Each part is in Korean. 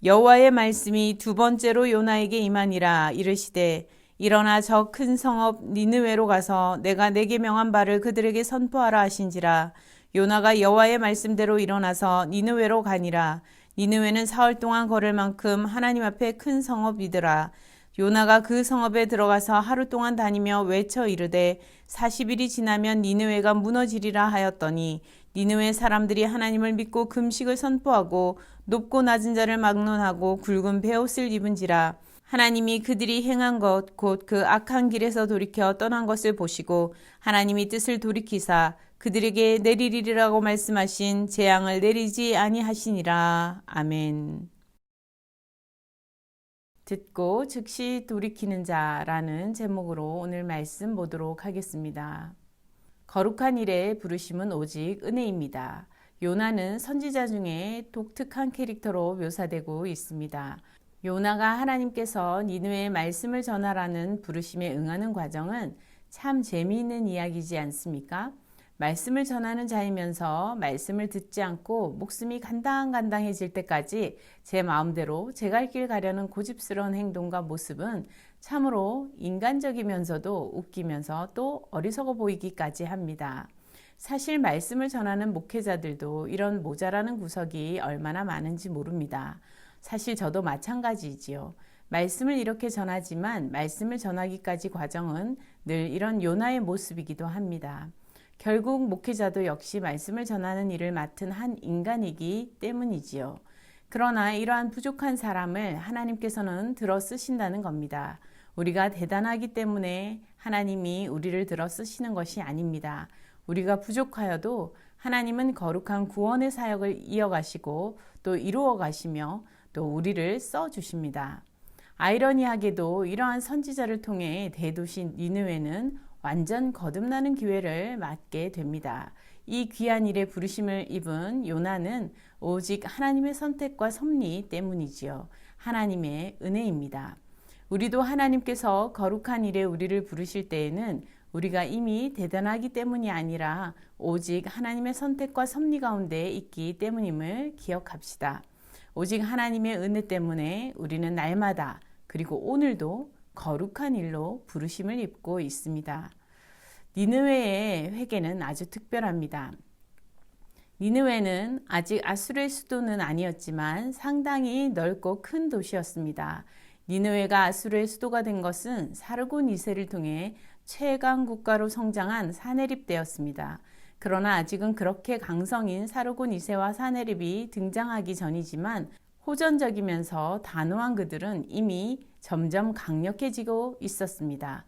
여호와의 말씀이 두 번째로 요나에게 임하니라. 이르시되 일어나 저 큰 성읍 니느웨로 가서 내가 내게 명한 바를 그들에게 선포하라 하신지라. 요나가 여호와의 말씀대로 일어나서 니느웨로 가니라. 니느웨는 사흘 동안 걸을 만큼 하나님 앞에 큰 성읍이더라. 요나가 그 성읍에 들어가서 하루 동안 다니며 외쳐 이르되 40일이 지나면 니느웨가 무너지리라 하였더니 니느웨 사람들이 하나님을 믿고 금식을 선포하고 높고 낮은 자를 막론하고 굵은 베옷을 입은지라. 하나님이 그들이 행한 것 곧 그 악한 길에서 돌이켜 떠난 것을 보시고 하나님이 뜻을 돌이키사 그들에게 내리리라고 말씀하신 재앙을 내리지 아니하시니라. 아멘. 듣고 즉시 돌이키는 자라는 제목으로 오늘 말씀 보도록 하겠습니다. 거룩한 일에 부르심은 오직 은혜입니다. 요나는 선지자 중에 독특한 캐릭터로 묘사되고 있습니다. 요나가 하나님께서 니느웨의 말씀을 전하라는 부르심에 응하는 과정은 참 재미있는 이야기지 않습니까? 말씀을 전하는 자이면서 말씀을 듣지 않고 목숨이 간당간당해질 때까지 제 마음대로 제 갈 길 가려는 고집스러운 행동과 모습은 참으로 인간적이면서도 웃기면서 또 어리석어 보이기까지 합니다. 사실 말씀을 전하는 목회자들도 이런 모자라는 구석이 얼마나 많은지 모릅니다. 사실 저도 마찬가지이지요. 말씀을 이렇게 전하지만 말씀을 전하기까지 과정은 늘 이런 요나의 모습이기도 합니다. 결국 목회자도 역시 말씀을 전하는 일을 맡은 한 인간이기 때문이지요. 그러나 이러한 부족한 사람을 하나님께서는 들어 쓰신다는 겁니다. 우리가 대단하기 때문에 하나님이 우리를 들어 쓰시는 것이 아닙니다. 우리가 부족하여도 하나님은 거룩한 구원의 사역을 이어가시고 또 이루어 가시며 또 우리를 써주십니다. 아이러니하게도 이러한 선지자를 통해 대도시 니느웨는 완전 거듭나는 기회를 맞게 됩니다. 이 귀한 일에 부르심을 입은 요나는 오직 하나님의 선택과 섭리 때문이지요. 하나님의 은혜입니다. 우리도 하나님께서 거룩한 일에 우리를 부르실 때에는 우리가 이미 대단하기 때문이 아니라 오직 하나님의 선택과 섭리 가운데 있기 때문임을 기억합시다. 오직 하나님의 은혜 때문에 우리는 날마다 그리고 오늘도 거룩한 일로 부르심을 입고 있습니다. 니느웨의 회개는 아주 특별합니다. 니느웨는 아직 아수르의 수도는 아니었지만 상당히 넓고 큰 도시였습니다. 니느웨가 아수르의 수도가 된 것은 사르곤 2세를 통해 최강 국가로 성장한 사네립 때였습니다. 그러나 아직은 그렇게 강성인 사르곤 2세와 사네립이 등장하기 전이지만 호전적이면서 단호한 그들은 이미 점점 강력해지고 있었습니다.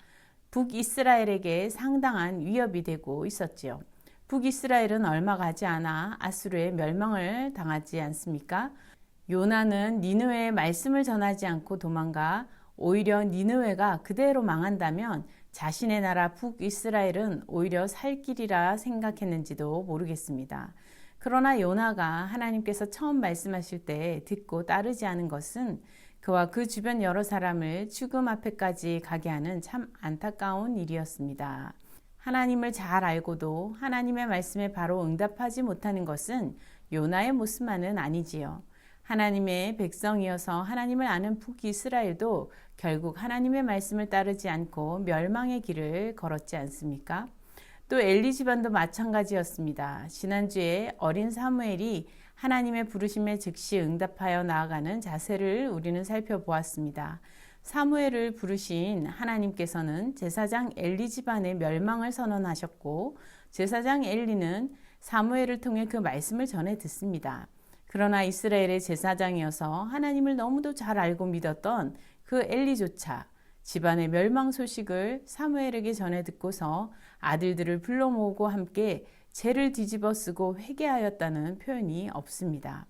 북이스라엘에게 상당한 위협이 되고 있었지요. 북이스라엘은 얼마 가지 않아 아수르의 멸망을 당하지 않습니까? 요나는 니느웨의 말씀을 전하지 않고 도망가 오히려 니느웨가 그대로 망한다면 자신의 나라 북이스라엘은 오히려 살 길이라 생각했는지도 모르겠습니다. 그러나 요나가 하나님께서 처음 말씀하실 때 듣고 따르지 않은 것은 그와 그 주변 여러 사람을 죽음 앞에까지 가게 하는 참 안타까운 일이었습니다. 하나님을 잘 알고도 하나님의 말씀에 바로 응답하지 못하는 것은 요나의 모습만은 아니지요. 하나님의 백성이어서 하나님을 아는 북이스라엘도 결국 하나님의 말씀을 따르지 않고 멸망의 길을 걸었지 않습니까? 또 엘리 집안도 마찬가지였습니다. 지난주에 어린 사무엘이 하나님의 부르심에 즉시 응답하여 나아가는 자세를 우리는 살펴보았습니다. 사무엘을 부르신 하나님께서는 제사장 엘리 집안의 멸망을 선언하셨고 제사장 엘리는 사무엘을 통해 그 말씀을 전해 듣습니다. 그러나 이스라엘의 제사장이어서 하나님을 너무도 잘 알고 믿었던 그 엘리조차 집안의 멸망 소식을 사무엘에게 전해 듣고서 아들들을 불러 모으고 함께 죄를 뒤집어 쓰고 회개하였다는 표현이 없습니다.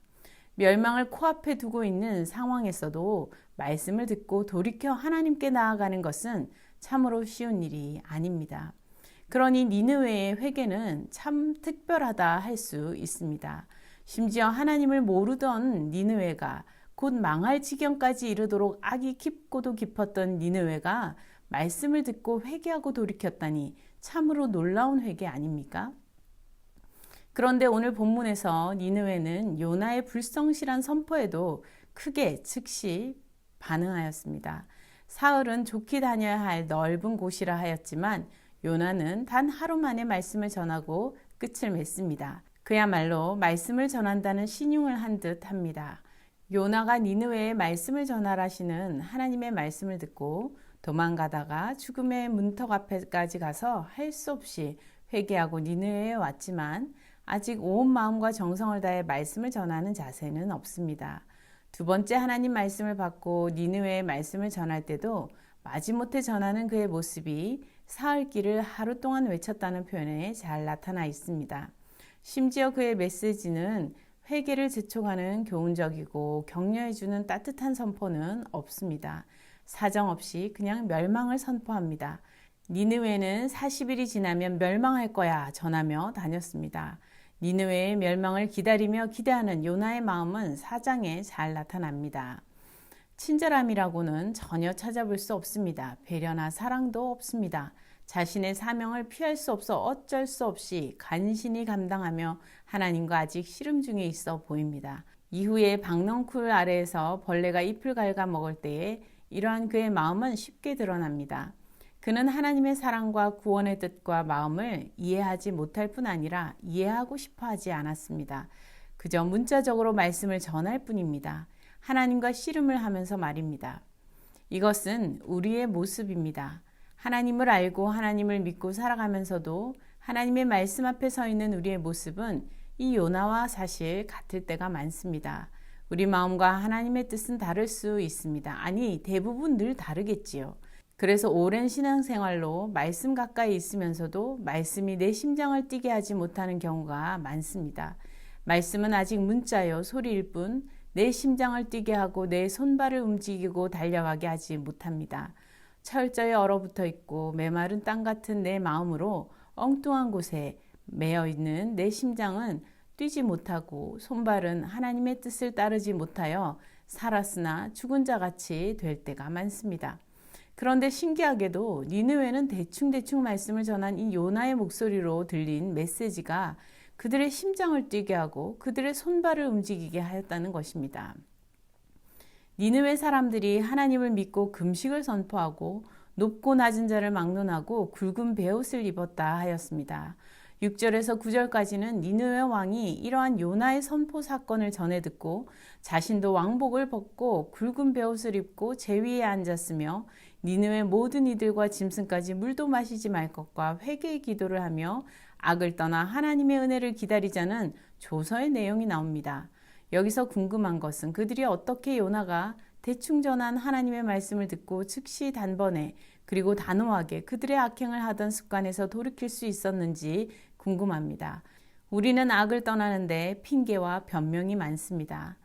멸망을 코앞에 두고 있는 상황에서도 말씀을 듣고 돌이켜 하나님께 나아가는 것은 참으로 쉬운 일이 아닙니다. 그러니 니느웨의 회개는 참 특별하다 할 수 있습니다. 심지어 하나님을 모르던 니느웨가 곧 망할 지경까지 이르도록 악이 깊고도 깊었던 니느웨가 말씀을 듣고 회개하고 돌이켰다니 참으로 놀라운 회개 아닙니까? 그런데 오늘 본문에서 니느웨는 요나의 불성실한 선포에도 크게 즉시 반응하였습니다. 사흘은 좋게 다녀야 할 넓은 곳이라 하였지만 요나는 단 하루 만에 말씀을 전하고 끝을 맺습니다. 그야말로 말씀을 전한다는 신용을 한 듯 합니다. 요나가 니느웨에 말씀을 전하라시는 하나님의 말씀을 듣고 도망가다가 죽음의 문턱 앞에까지 가서 할 수 없이 회개하고 니느웨에 왔지만 아직 온 마음과 정성을 다해 말씀을 전하는 자세는 없습니다. 두 번째 하나님 말씀을 받고 니느웨의 말씀을 전할 때도 마지못해 전하는 그의 모습이 사흘길을 하루 동안 외쳤다는 표현에 잘 나타나 있습니다. 심지어 그의 메시지는 회개를 재촉하는 교훈적이고 격려해주는 따뜻한 선포는 없습니다. 사정없이 그냥 멸망을 선포합니다. 니느웨는 40일이 지나면 멸망할 거야 전하며 다녔습니다. 니느웨의 멸망을 기다리며 기대하는 요나의 마음은 4장에 잘 나타납니다. 친절함이라고는 전혀 찾아볼 수 없습니다. 배려나 사랑도 없습니다. 자신의 사명을 피할 수 없어 어쩔 수 없이 간신히 감당하며 하나님과 아직 씨름 중에 있어 보입니다. 이후에 박넝쿨 아래에서 벌레가 잎을 갉아먹을 때에 이러한 그의 마음은 쉽게 드러납니다. 그는 하나님의 사랑과 구원의 뜻과 마음을 이해하지 못할 뿐 아니라 이해하고 싶어 하지 않았습니다. 그저 문자적으로 말씀을 전할 뿐입니다. 하나님과 씨름을 하면서 말입니다. 이것은 우리의 모습입니다. 하나님을 알고 하나님을 믿고 살아가면서도 하나님의 말씀 앞에 서 있는 우리의 모습은 이 요나와 사실 같을 때가 많습니다. 우리 마음과 하나님의 뜻은 다를 수 있습니다. 아니, 대부분 늘 다르겠지요. 그래서 오랜 신앙생활로 말씀 가까이 있으면서도 말씀이 내 심장을 뛰게 하지 못하는 경우가 많습니다. 말씀은 아직 문자요, 소리일 뿐 내 심장을 뛰게 하고 내 손발을 움직이고 달려가게 하지 못합니다. 철저히 얼어붙어 있고 메마른 땅 같은 내 마음으로 엉뚱한 곳에 매여 있는 내 심장은 뛰지 못하고 손발은 하나님의 뜻을 따르지 못하여 살았으나 죽은 자같이 될 때가 많습니다. 그런데 신기하게도 니느웨는 대충대충 말씀을 전한 이 요나의 목소리로 들린 메시지가 그들의 심장을 뛰게 하고 그들의 손발을 움직이게 하였다는 것입니다. 니느웨 사람들이 하나님을 믿고 금식을 선포하고 높고 낮은 자를 막론하고 굵은 베옷을 입었다 하였습니다. 6절에서 9절까지는 니느웨 왕이 이러한 요나의 선포 사건을 전해 듣고 자신도 왕복을 벗고 굵은 베옷을 입고 제위에 앉았으며 니느웨 모든 이들과 짐승까지 물도 마시지 말 것과 회개의 기도를 하며 악을 떠나 하나님의 은혜를 기다리자는 조서의 내용이 나옵니다. 여기서 궁금한 것은 그들이 어떻게 요나가 대충 전한 하나님의 말씀을 듣고 즉시 단번에 그리고 단호하게 그들의 악행을 하던 습관에서 돌이킬 수 있었는지 궁금합니다. 우리는 악을 떠나는데 핑계와 변명이 많습니다.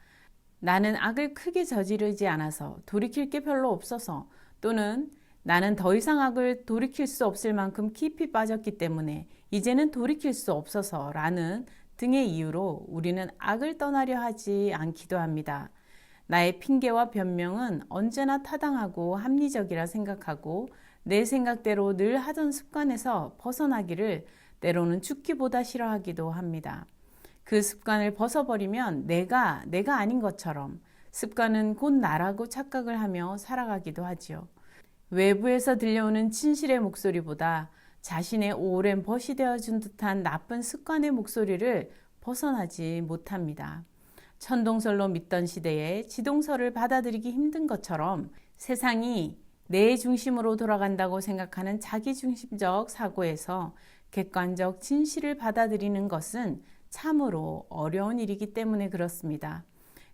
나는 악을 크게 저지르지 않아서 돌이킬 게 별로 없어서 또는 나는 더 이상 악을 돌이킬 수 없을 만큼 깊이 빠졌기 때문에 이제는 돌이킬 수 없어서 라는 등의 이유로 우리는 악을 떠나려 하지 않기도 합니다. 나의 핑계와 변명은 언제나 타당하고 합리적이라 생각하고 내 생각대로 늘 하던 습관에서 벗어나기를 때로는 죽기보다 싫어하기도 합니다. 그 습관을 벗어버리면 내가 아닌 것처럼 습관은 곧 나라고 착각을 하며 살아가기도 하지요. 외부에서 들려오는 진실의 목소리보다 자신의 오랜 벗이 되어준 듯한 나쁜 습관의 목소리를 벗어나지 못합니다. 천동설로 믿던 시대에 지동설을 받아들이기 힘든 것처럼 세상이 내 중심으로 돌아간다고 생각하는 자기중심적 사고에서 객관적 진실을 받아들이는 것은 참으로 어려운 일이기 때문에 그렇습니다.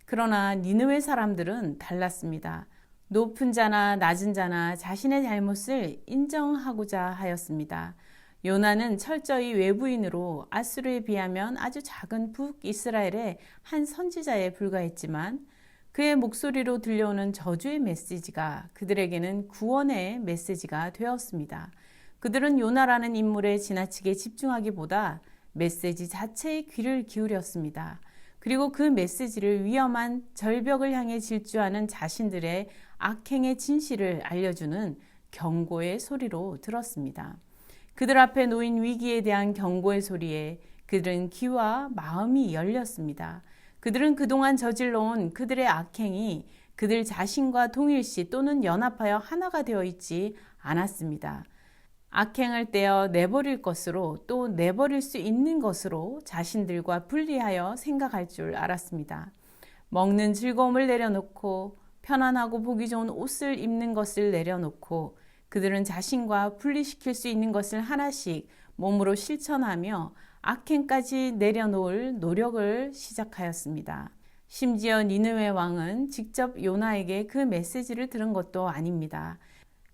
그러나 니느웨 사람들은 달랐습니다. 높은 자나 낮은 자나 자신의 잘못을 인정하고자 하였습니다. 요나는 철저히 외부인으로 아수르에 비하면 아주 작은 북이스라엘의 한 선지자에 불과했지만 그의 목소리로 들려오는 저주의 메시지가 그들에게는 구원의 메시지가 되었습니다. 그들은 요나라는 인물에 지나치게 집중하기보다 메시지 자체에 귀를 기울였습니다. 그리고 그 메시지를 위험한 절벽을 향해 질주하는 자신들의 악행의 진실을 알려주는 경고의 소리로 들었습니다. 그들 앞에 놓인 위기에 대한 경고의 소리에 그들은 귀와 마음이 열렸습니다. 그들은 그동안 저질러온 그들의 악행이 그들 자신과 동일시 또는 연합하여 하나가 되어 있지 않았습니다. 악행을 떼어 내버릴 것으로 또 내버릴 수 있는 것으로 자신들과 분리하여 생각할 줄 알았습니다. 먹는 즐거움을 내려놓고 편안하고 보기 좋은 옷을 입는 것을 내려놓고 그들은 자신과 분리시킬 수 있는 것을 하나씩 몸으로 실천하며 악행까지 내려놓을 노력을 시작하였습니다. 심지어 니느웨 왕은 직접 요나에게 그 메시지를 들은 것도 아닙니다.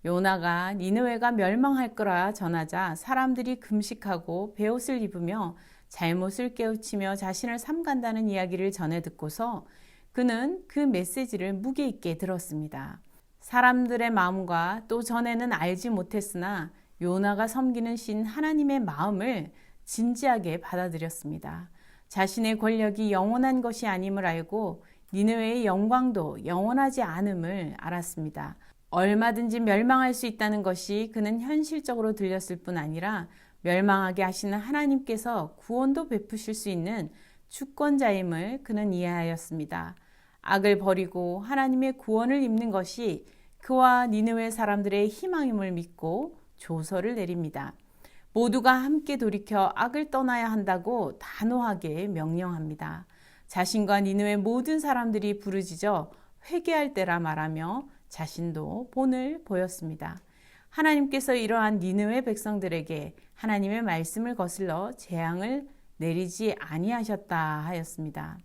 요나가 니느웨가 멸망할 거라 전하자 사람들이 금식하고 베옷을 입으며 잘못을 깨우치며 자신을 삼간다는 이야기를 전해 듣고서 그는 그 메시지를 무게 있게 들었습니다. 사람들의 마음과 또 전에는 알지 못했으나 요나가 섬기는 신 하나님의 마음을 진지하게 받아들였습니다. 자신의 권력이 영원한 것이 아님을 알고 니느웨의 영광도 영원하지 않음을 알았습니다. 얼마든지 멸망할 수 있다는 것이 그는 현실적으로 들렸을 뿐 아니라 멸망하게 하시는 하나님께서 구원도 베푸실 수 있는 주권자임을 그는 이해하였습니다. 악을 버리고 하나님의 구원을 입는 것이 그와 니느웨 사람들의 희망임을 믿고 조서를 내립니다. 모두가 함께 돌이켜 악을 떠나야 한다고 단호하게 명령합니다. 자신과 니느웨 모든 사람들이 부르짖어 회개할 때라 말하며 자신도 본을 보였습니다. 하나님께서 이러한 니느웨 백성들에게 하나님의 말씀을 거슬러 재앙을 내리지 아니하셨다 하였습니다.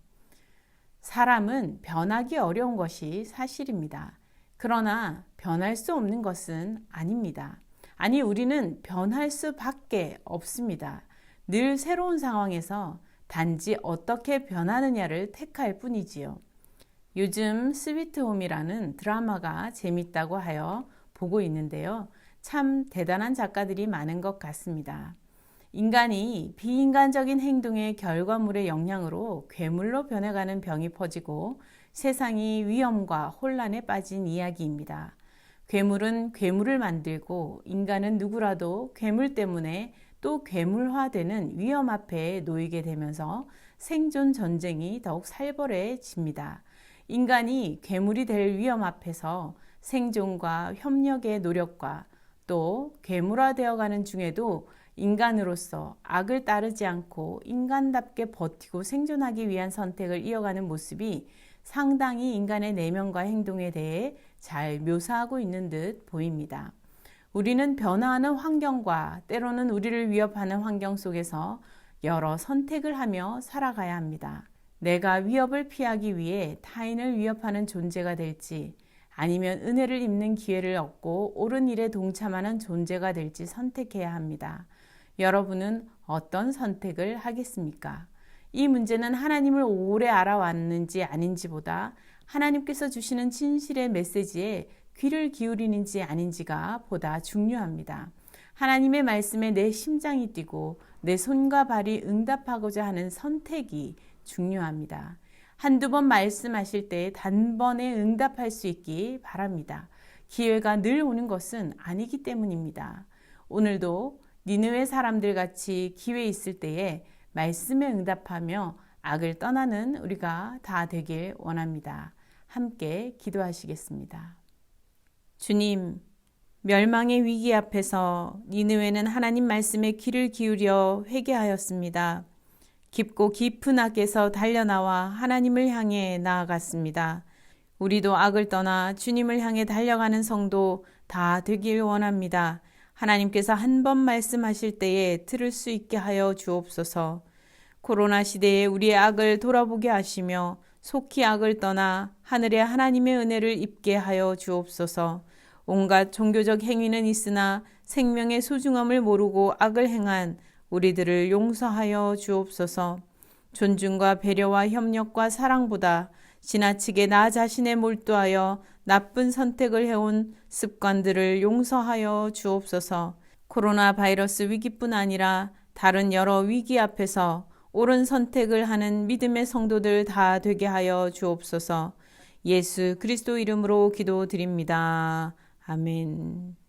사람은 변하기 어려운 것이 사실입니다. 그러나 변할 수 없는 것은 아닙니다. 아니, 우리는 변할 수밖에 없습니다. 늘 새로운 상황에서 단지 어떻게 변하느냐를 택할 뿐이지요. 요즘 스위트홈이라는 드라마가 재밌다고 하여 보고 있는데요. 참 대단한 작가들이 많은 것 같습니다. 인간이 비인간적인 행동의 결과물의 영향으로 괴물로 변해가는 병이 퍼지고 세상이 위험과 혼란에 빠진 이야기입니다. 괴물은 괴물을 만들고 인간은 누구라도 괴물 때문에 또 괴물화되는 위험 앞에 놓이게 되면서 생존 전쟁이 더욱 살벌해집니다. 인간이 괴물이 될 위험 앞에서 생존과 협력의 노력과 또 괴물화되어가는 중에도 인간으로서 악을 따르지 않고 인간답게 버티고 생존하기 위한 선택을 이어가는 모습이 상당히 인간의 내면과 행동에 대해 잘 묘사하고 있는 듯 보입니다. 우리는 변화하는 환경과 때로는 우리를 위협하는 환경 속에서 여러 선택을 하며 살아가야 합니다. 내가 위협을 피하기 위해 타인을 위협하는 존재가 될지 아니면 은혜를 입는 기회를 얻고 옳은 일에 동참하는 존재가 될지 선택해야 합니다. 여러분은 어떤 선택을 하겠습니까? 이 문제는 하나님을 오래 알아왔는지 아닌지보다 하나님께서 주시는 진실의 메시지에 귀를 기울이는지 아닌지가 보다 중요합니다. 하나님의 말씀에 내 심장이 뛰고 내 손과 발이 응답하고자 하는 선택이 중요합니다. 한두 번 말씀하실 때 단번에 응답할 수 있기 바랍니다. 기회가 늘 오는 것은 아니기 때문입니다. 오늘도 니느웨 사람들 같이 기회 있을 때에 말씀에 응답하며 악을 떠나는 우리가 다 되길 원합니다. 함께 기도하시겠습니다. 주님, 멸망의 위기 앞에서 니느웨는 하나님 말씀에 귀를 기울여 회개하였습니다. 깊고 깊은 악에서 달려나와 하나님을 향해 나아갔습니다. 우리도 악을 떠나 주님을 향해 달려가는 성도 다 되길 원합니다. 하나님께서 한 번 말씀하실 때에 들을 수 있게 하여 주옵소서. 코로나 시대에 우리의 악을 돌아보게 하시며 속히 악을 떠나 하늘의 하나님의 은혜를 입게 하여 주옵소서. 온갖 종교적 행위는 있으나 생명의 소중함을 모르고 악을 행한 우리들을 용서하여 주옵소서. 존중과 배려와 협력과 사랑보다 지나치게 나 자신에 몰두하여 나쁜 선택을 해온 습관들을 용서하여 주옵소서. 코로나 바이러스 위기뿐 아니라 다른 여러 위기 앞에서 옳은 선택을 하는 믿음의 성도들 다 되게 하여 주옵소서. 예수 그리스도 이름으로 기도드립니다. 아멘.